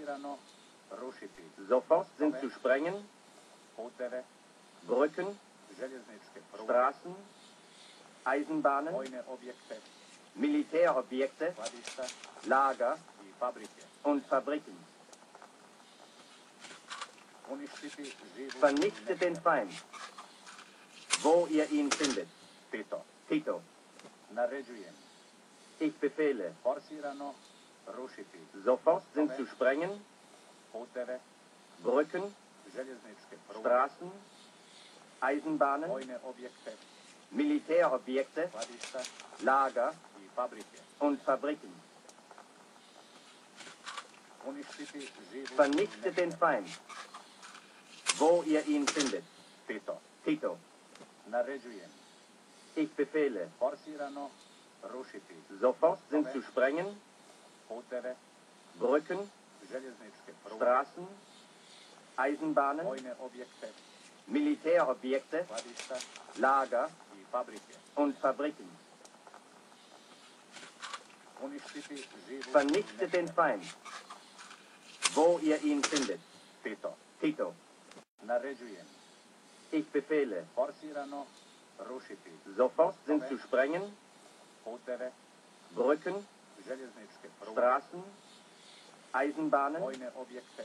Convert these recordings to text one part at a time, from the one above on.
Forsirano rušiti Sofort sind zu sprengen puteve, Brücken, željezničke pruge, Straßen, Eisenbahnen, vojne objekte, Militärobjekte, skladišta Lager i fabrike. und Fabriken. Uništiti živu Vernichtet den Feind, wo ihr ihn findet. Tito. Tito, Naređujem. ich befehle, Forsirano rušiti sofort sind zu sprengen puteve, Brücken, željezničke pruge, Straßen, Eisenbahnen, vojne objekte, Militärobjekte, skladišta Lager i fabrike. und Fabriken. Uništiti živu Vernichtet den Feind, wo ihr ihn findet. Tito. Tito, Naređujem. ich befehle, Forsirano rušiti sofort sind zu sprengen puteve, Brücken, željezničke pruge, Straßen, Eisenbahnen, vojne objekte, Militärobjekte, skladišta Lager i fabrike. und Fabriken. Uništiti živu Vernichtet den Feind, wo ihr ihn findet. Tito. Tito, Naređujem. ich befehle, Forsirano rušiti sofort sind zu sprengen puteve, Brücken, željezničke pruge, Straßen, Eisenbahnen, vojne objekte,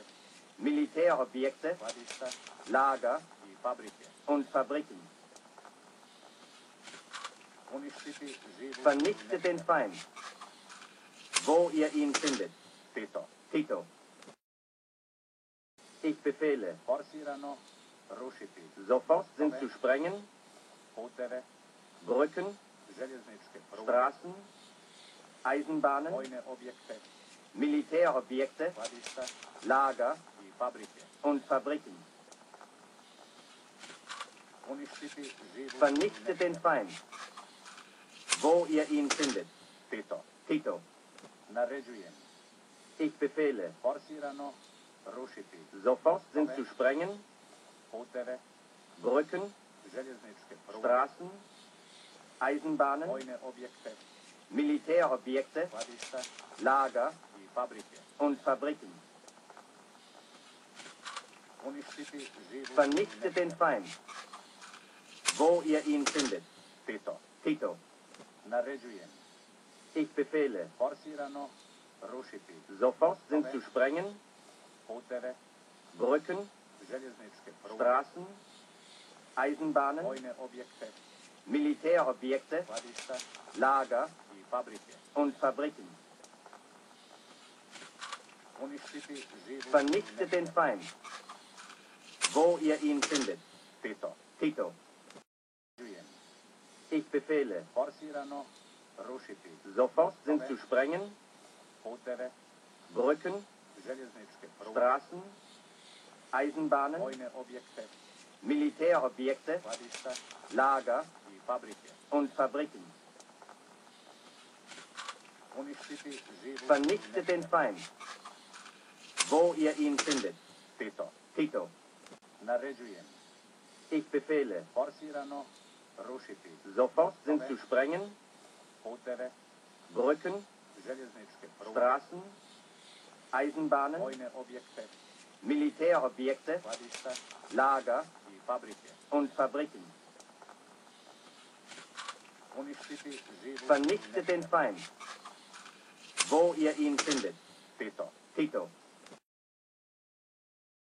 Militärobjekte, skladišta Lager i fabrike. und Fabriken. Uništiti živu Vernichtet den Feind, wo ihr ihn findet. Tito. Tito, ich befehle, Forsirano rušiti sofort sind zu sprengen puteve, Brücken, željezničke pruge, Straßen, Eisenbahnen, vojne objekte, Militärobjekte, skladišta Lager i fabrike. und Fabriken. Uništiti živu Vernichtet den Feind, wo ihr ihn findet. Tito. Tito, Naređujem. ich befehle, Forsirano rušiti sofort sind zu sprengen puteve, Brücken, željezničke pruge, Straßen, Eisenbahnen, vojne objekte, Militärobjekte, skladišta Lager i fabrike. und Fabriken. Uništiti živu Vernichtet den Feind, wo ihr ihn findet. Tito. Tito, Naređujem. ich befehle, Forsirano rušiti sofort sind zu sprengen puteve, Brücken, željezničke pruge, Straßen, Eisenbahnen, vojne objekte, Militärobjekte, skladišta Lager i fabrike. und Fabriken. Uništiti živu Vernichtet den Feind, wo ihr ihn findet. Tito. Tito, Naređujem. ich befehle, Forsirano rušiti sofort sind zu sprengen puteve, Brücken, željezničke pruge, Straßen, Eisenbahnen, vojne objekte, Militärobjekte, skladišta Lager i fabrike. und Fabriken. Uništiti živu Vernichtet den Feind, wo ihr ihn findet. Tito. Tito, Naređujem. ich befehle, Forsirano rušiti sofort sind zu sprengen puteve, Brücken, željezničke pruge, Straßen, Eisenbahnen, vojne objekte, Militärobjekte, skladišta Lager i fabrike. und Fabriken. Uništiti živu Vernichtet den Feind, wo ihr ihn findet. Tito. Tito,